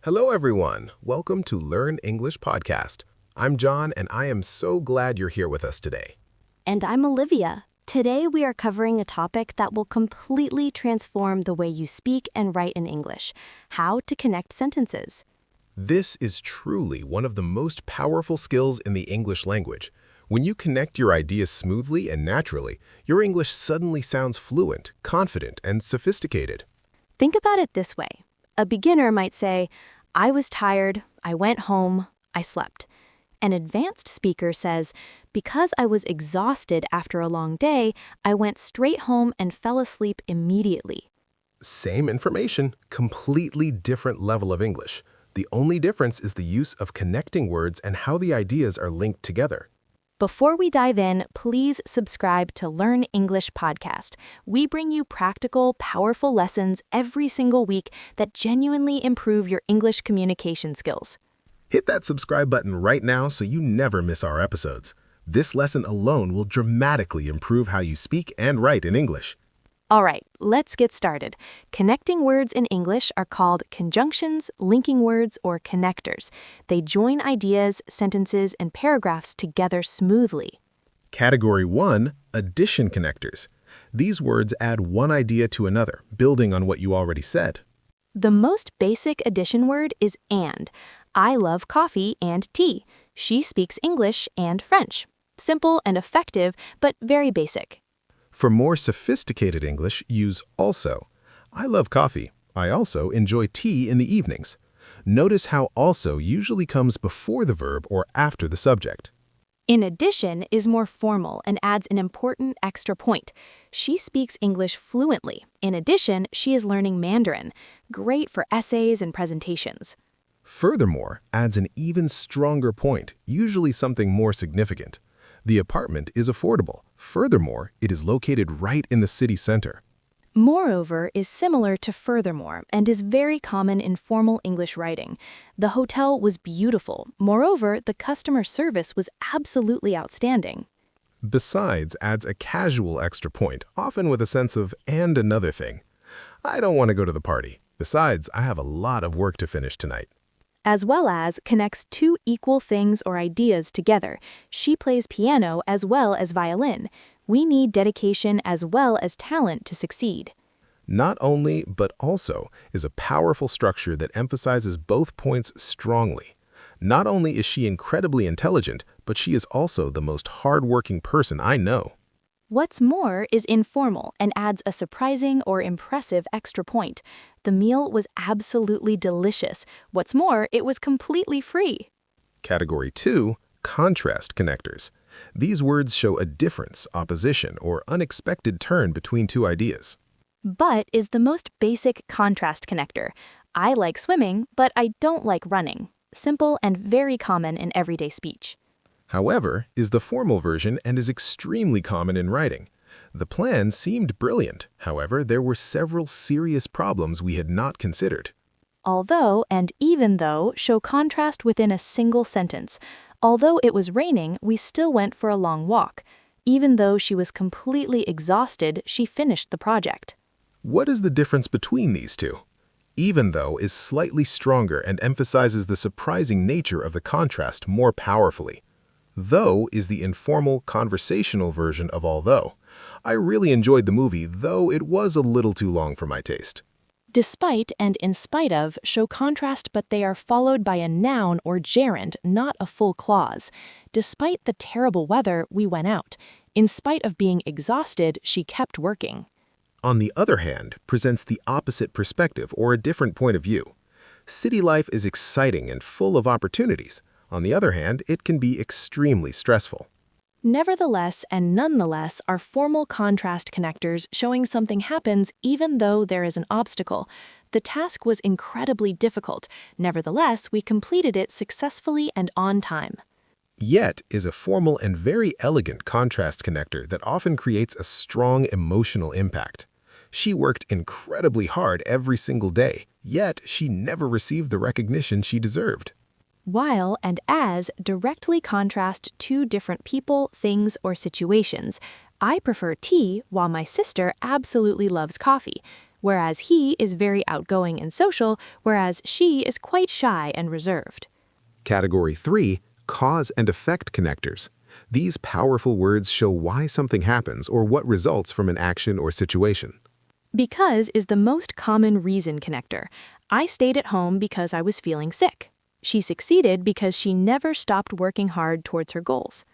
Hello, everyone. Welcome to Learn English Podcast. I'm John, and I am so glad you're here with us today. And I'm Olivia. Today we are covering a topic that will completely transform the way you speak and write in English: how to connect sentences. This is truly one of the most powerful skills in the English language. When you connect your ideas smoothly and naturally, your English suddenly sounds fluent, confident, and sophisticated. Think about it this way. A beginner might say, "I was tired, I went home, I slept." An advanced speaker says, "Because I was exhausted after a long day, I went straight home and fell asleep immediately." Same information, completely different level of English. The only difference is the use of connecting words and how the ideas are linked together. Before we dive in, please subscribe to Learn English Podcast. We bring you practical, powerful lessons every single week that genuinely improve your English communication skills. Hit that subscribe button right now so you never miss our episodes. This lesson alone will dramatically improve how you speak and write in English. All right, let's get started. Connecting words in English are called conjunctions, linking words, or connectors. They join ideas, sentences, and paragraphs together smoothly. Category 1, addition connectors. These words add one idea to another, building on what you already said. The most basic addition word is and. I love coffee and tea. She speaks English and French. Simple and effective, but very basic. For more sophisticated English, use also. I love coffee. I also enjoy tea in the evenings. Notice how also usually comes before the verb or after the subject. In addition is more formal and adds an important extra point. She speaks English fluently. In addition, she is learning Mandarin. Great for essays and presentations. Furthermore adds an even stronger point, usually something more significant. The apartment is affordable. Furthermore, it is located right in the city center. Moreover is similar to furthermore and is very common in formal English writing. The hotel was beautiful. Moreover, the customer service was absolutely outstanding. Besides adds a casual extra point, often with a sense of and another thing. I don't want to go to the party. Besides, I have a lot of work to finish tonight. As well as connects two equal things or ideas together. She plays piano as well as violin. We need dedication as well as talent to succeed. Not only, but also is a powerful structure that emphasizes both points strongly. Not only is she incredibly intelligent, but she is also the most hardworking person I know. What's more is informal and adds a surprising or impressive extra point. The meal was absolutely delicious. What's more, it was completely free. Category 2, contrast connectors. These words show a difference, opposition, or unexpected turn between two ideas. But is the most basic contrast connector. I like swimming, but I don't like running. Simple and very common in everyday speech. However, is the formal version and is extremely common in writing. The plan seemed brilliant. However, there were several serious problems we had not considered. Although and even though show contrast within a single sentence. Although it was raining, we still went for a long walk. Even though she was completely exhausted, she finished the project. What is the difference between these two? Even though is slightly stronger and emphasizes the surprising nature of the contrast more powerfully. Though is the informal, conversational version of although. I really enjoyed the movie, though it was a little too long for my taste. Despite and in spite of show contrast, but they are followed by a noun or gerund, not a full clause. Despite the terrible weather, we went out. In spite of being exhausted, she kept working. On the other hand, presents the opposite perspective or a different point of view. City life is exciting and full of opportunities. On the other hand, it can be extremely stressful. Nevertheless and nonetheless are formal contrast connectors showing something happens even though there is an obstacle. The task was incredibly difficult. Nevertheless, we completed it successfully and on time. Yet is a formal and very elegant contrast connector that often creates a strong emotional impact. She worked incredibly hard every single day, yet she never received the recognition she deserved. While and as directly contrast two different people, things, or situations. I prefer tea, while my sister absolutely loves coffee. whereas he is very outgoing and social, whereas she is quite shy and reserved. Category 3, cause and effect connectors. These powerful words show why something happens or what results from an action or situation. Because is the most common reason connector. I stayed at home because I was feeling sick. She succeeded because she never stopped working hard towards her goals.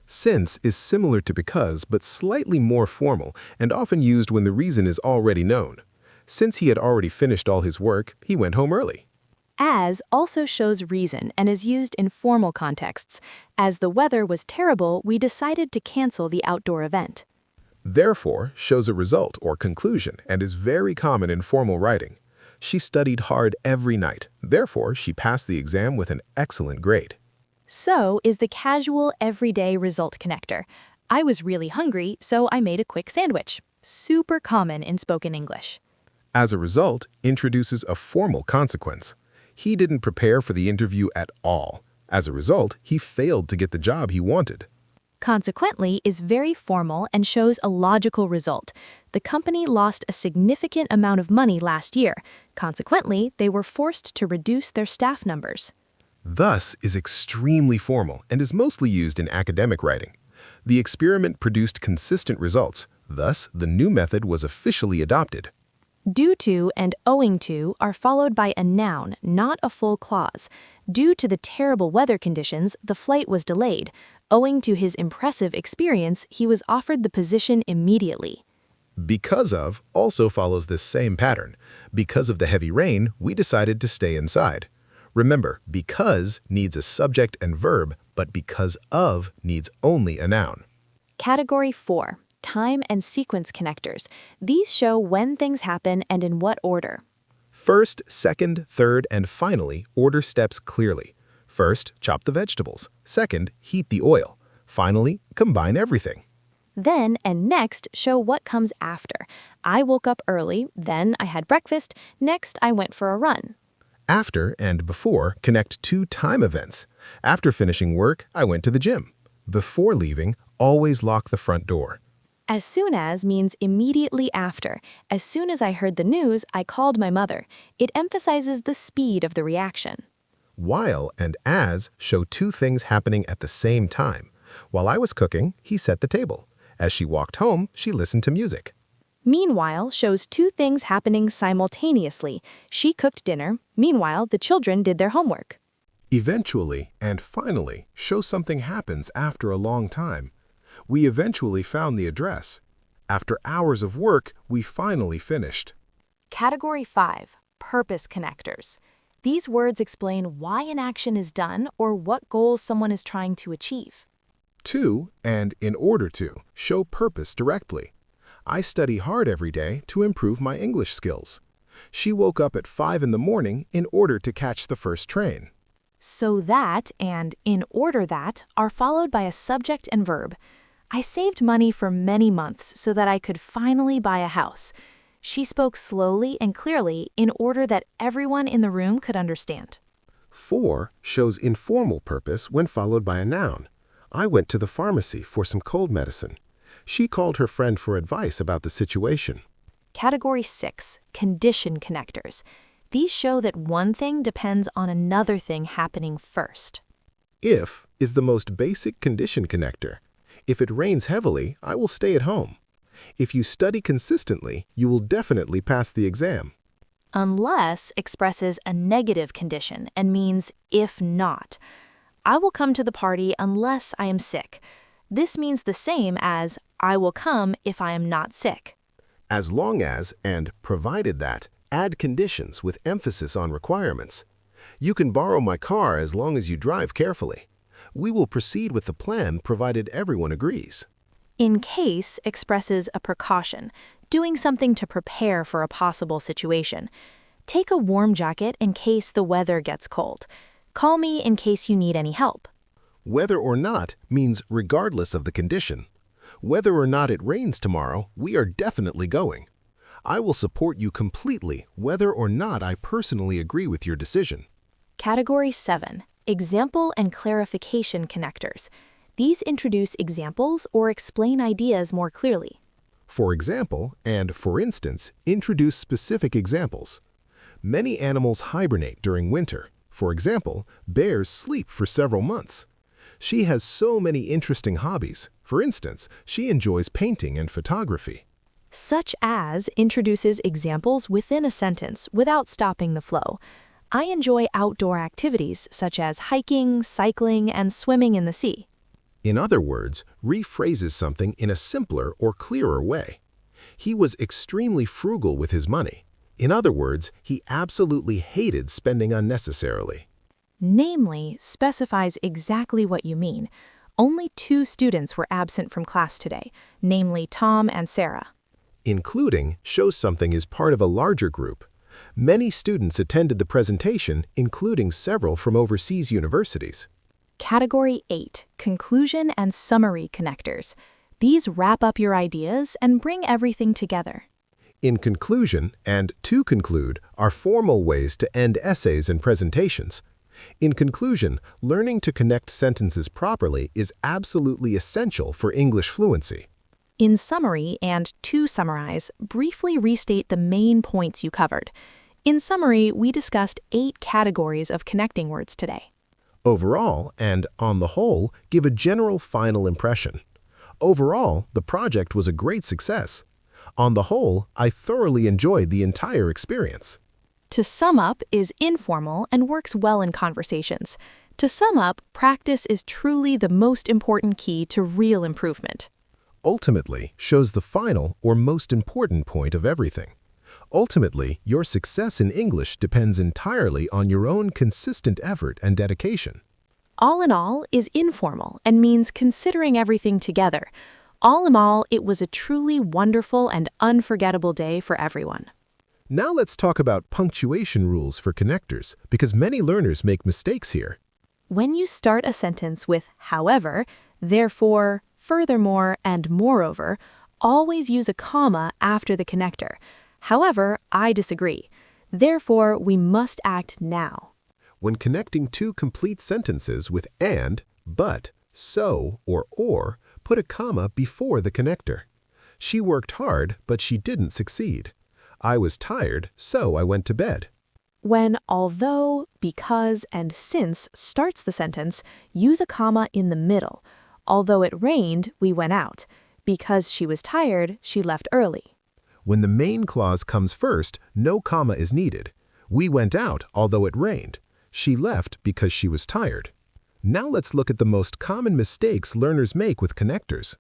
Since is similar to because but slightly more formal and often used when the reason is already known. Since he had already finished all his work, he went home early. As also shows reason and is used in formal contexts. As the weather was terrible, we decided to cancel the outdoor event. Therefore shows a result or conclusion and is very common in formal writing. She studied hard every night. Therefore, she passed the exam with an excellent grade. So is the casual everyday result connector. I was really hungry, so I made a quick sandwich. Super common in spoken English. As a result, introduces a formal consequence. He didn't prepare for the interview at all. As a result, he failed to get the job he wanted. Consequently is very formal and shows a logical result. The company lost a significant amount of money last year. Consequently, they were forced to reduce their staff numbers. Thus is extremely formal and is mostly used in academic writing. The experiment produced consistent results. Thus, the new method was officially adopted. Due to and owing to are followed by a noun, not a full clause. Due to the terrible weather conditions, the flight was delayed. Owing to his impressive experience, he was offered the position immediately. Because of also follows this same pattern. Because of the heavy rain, we decided to stay inside. Remember, because needs a subject and verb, but because of needs only a noun. Category 4. Time and sequence connectors. These show when things happen and in what order. First, second, third, and finally, order steps clearly. First, chop the vegetables. Second, heat the oil. Finally, combine everything. Then and next show what comes after. I woke up early, then I had breakfast, next I went for a run. After and before connect two time events. After finishing work, I went to the gym. Before leaving, always lock the front door. As soon as means immediately after. As soon as I heard the news, I called my mother. It emphasizes the speed of the reaction. While and as show two things happening at the same time. While I was cooking, he set the table. As she walked home, she listened to music. Meanwhile shows two things happening simultaneously. She cooked dinner. Meanwhile, the children did their homework. Eventually and finally show something happens after a long time. We eventually found the address. After hours of work, we finally finished. Category 5. Purpose connectors. These words explain why an action is done or what goals someone is trying to achieve. To and in order to show purpose directly. I study hard every day to improve my English skills. She woke up at 5 in the morning in order to catch the first train. So that and in order that are followed by a subject and verb. I saved money for many months so that I could finally buy a house. She spoke slowly and clearly in order that everyone in the room could understand. For shows informal purpose when followed by a noun. I went to the pharmacy for some cold medicine. She called her friend for advice about the situation. Category 6. Condition connectors. These show that one thing depends on another thing happening first. If is the most basic condition connector. If it rains heavily, I will stay at home. If you study consistently, you will definitely pass the exam. Unless expresses a negative condition and means if not. I will come to the party unless I am sick. This means the same as I will come if I am not sick. As long as and provided that add conditions with emphasis on requirements. You can borrow my car as long as you drive carefully. We will proceed with the plan provided everyone agrees. In case expresses a precaution, doing something to prepare for a possible situation. Take a warm jacket in case the weather gets cold. Call me in case you need any help. Whether or not means regardless of the condition. Whether or not it rains tomorrow, we are definitely going. I will support you completely whether or not I personally agree with your decision. Category 7. Example and clarification connectors. These introduce examples or explain ideas more clearly. For example and for instance introduce specific examples. Many animals hibernate during winter. For example, bears sleep for several months. She has so many interesting hobbies. For instance, she enjoys painting and photography. Such as introduces examples within a sentence without stopping the flow. I enjoy outdoor activities such as hiking, cycling, and swimming in the sea. In other words, rephrases something in a simpler or clearer way. He was extremely frugal with his money. In other words, he absolutely hated spending unnecessarily. Namely specifies exactly what you mean. Only 2 students were absent from class today, namely Tom and Sarah. Including shows something is part of a larger group. Many students attended the presentation, including several from overseas universities. Category 8, Conclusion and Summary Connectors. These wrap up your ideas and bring everything together. In conclusion and to conclude are formal ways to end essays and presentations. In conclusion, learning to connect sentences properly is absolutely essential for English fluency. In summary and to summarize, briefly restate the main points you covered. In summary, we discussed 8 categories of connecting words today. Overall and on the whole, give a general final impression. Overall, the project was a great success. On the whole, I thoroughly enjoyed the entire experience. To sum up is informal and works well in conversations. To sum up, practice is truly the most important key to real improvement. Ultimately shows the final or most important point of everything. Ultimately, your success in English depends entirely on your own consistent effort and dedication. All in all is informal and means considering everything together. All in all, it was a truly wonderful and unforgettable day for everyone. Now let's talk about punctuation rules for connectors, because many learners make mistakes here. When you start a sentence with however, therefore, furthermore, and moreover, always use a comma after the connector. However, I disagree. Therefore, we must act now. When connecting 2 complete sentences with and, but, so, or, put a comma before the connector. She worked hard, but she didn't succeed. I was tired, so I went to bed. When although, because, and since starts the sentence, use a comma in the middle. Although it rained, we went out. Because she was tired, she left early. When the main clause comes first, no comma is needed. We went out, although it rained. She left because she was tired. Now let's look at the most common mistakes learners make with connectors.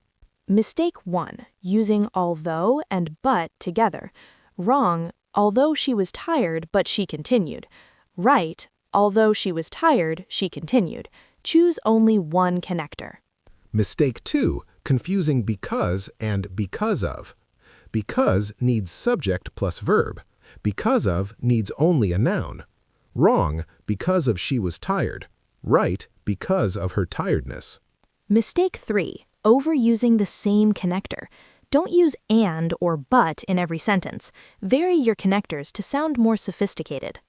Mistake 1, using although and but together. Wrong, although she was tired, but she continued. Right, although she was tired, she continued. Choose only one connector. Mistake 2, confusing because and because of. Because needs subject plus verb. Because of needs only a noun. Wrong, because of she was tired. Right, because of her tiredness. Mistake 3, overusing the same connector. Don't use and or but in every sentence. Vary your connectors to sound more sophisticated.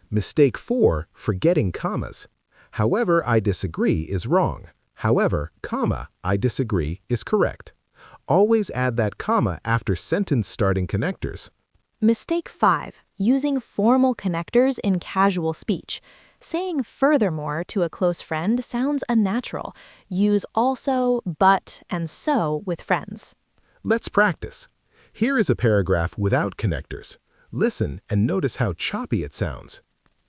Mistake 4, forgetting commas. However, I disagree is wrong. However, comma, I disagree is correct. Always add that comma after sentence-starting connectors. Mistake 5, using formal connectors in casual speech. Saying furthermore to a close friend sounds unnatural. Use also, but, and so with friends. Let's practice. Here is a paragraph without connectors. Listen and notice how choppy it sounds.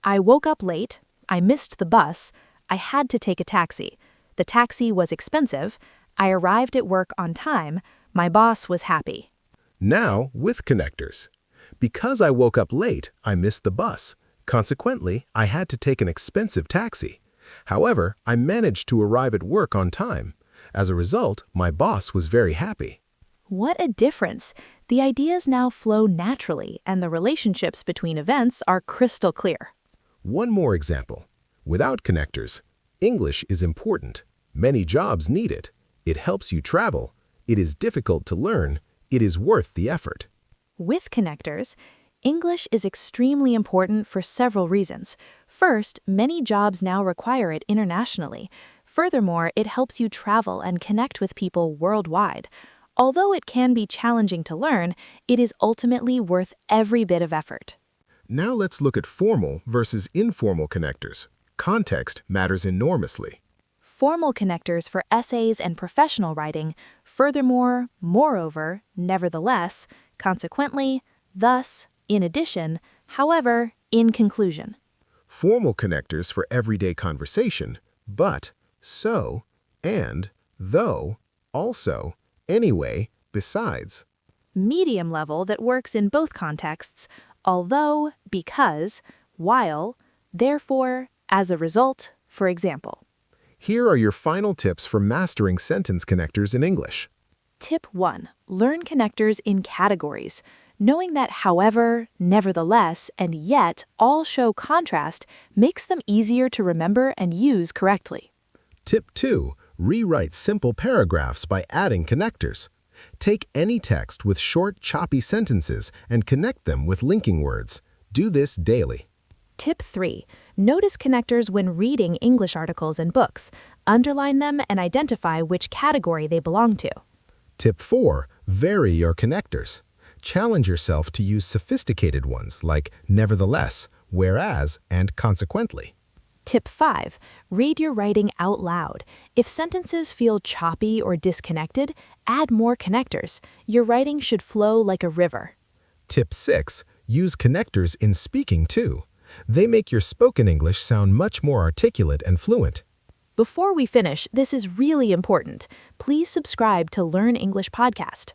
I woke up late. I missed the bus. I had to take a taxi. The taxi was expensive. I arrived at work on time. My boss was happy. Now with connectors. Because I woke up late, I missed the bus. Consequently, I had to take an expensive taxi. However, I managed to arrive at work on time. As a result, my boss was very happy. What a difference! The ideas now flow naturally, and the relationships between events are crystal clear. One more example. Without connectors, English is important. Many jobs need it. It helps you travel. It is difficult to learn. It is worth the effort. With connectors, English is extremely important for several reasons. First, many jobs now require it internationally. Furthermore, it helps you travel and connect with people worldwide. Although it can be challenging to learn, it is ultimately worth every bit of effort. Now let's look at formal versus informal connectors. Context matters enormously. Formal connectors for essays and professional writing, furthermore, moreover, nevertheless, consequently, thus, in addition, however, in conclusion. Formal connectors for everyday conversation, but, so, and, though, also, anyway, besides. Medium level that works in both contexts, although, because, while, therefore, as a result, for example. Here are your final tips for mastering sentence connectors in English. Tip 1. Learn connectors in categories. Knowing that however, nevertheless, and yet all show contrast makes them easier to remember and use correctly. Tip 2. Rewrite simple paragraphs by adding connectors. Take any text with short, choppy sentences and connect them with linking words. Do this daily. Tip 3. Notice connectors when reading English articles and books. Underline them and identify which category they belong to. Tip 4. Vary your connectors. Challenge yourself to use sophisticated ones like nevertheless, whereas, and consequently. Tip 5. Read your writing out loud. If sentences feel choppy or disconnected, add more connectors. Your writing should flow like a river. Tip 6. Use connectors in speaking too. They make your spoken English sound much more articulate and fluent. Before we finish, this is really important. Please subscribe to Learn English Podcast.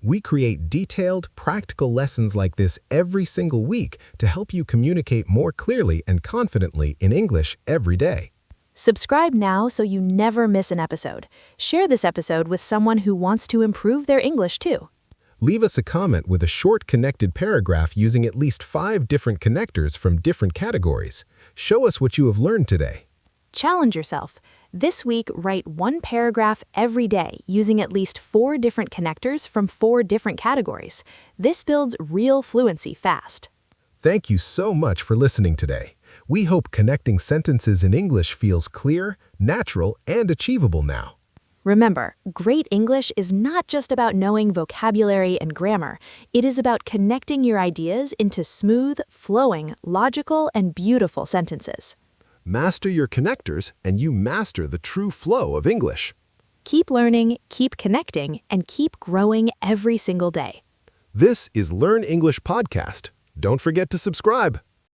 We create detailed, practical lessons like this every single week to help you communicate more clearly and confidently in English every day. Subscribe now so you never miss an episode. Share this episode with someone who wants to improve their English too. Leave us a comment with a short connected paragraph using at least 5 different connectors from different categories. Show us what you have learned today. Challenge yourself. This week, write one paragraph every day using at least 4 different connectors from 4 different categories. This builds real fluency fast. Thank you so much for listening today. We hope connecting sentences in English feels clear, natural, and achievable now. Remember, great English is not just about knowing vocabulary and grammar. It is about connecting your ideas into smooth, flowing, logical, and beautiful sentences. Master your connectors, and you master the true flow of English. Keep learning, keep connecting, and keep growing every single day. This is Learn English Podcast. Don't forget to subscribe.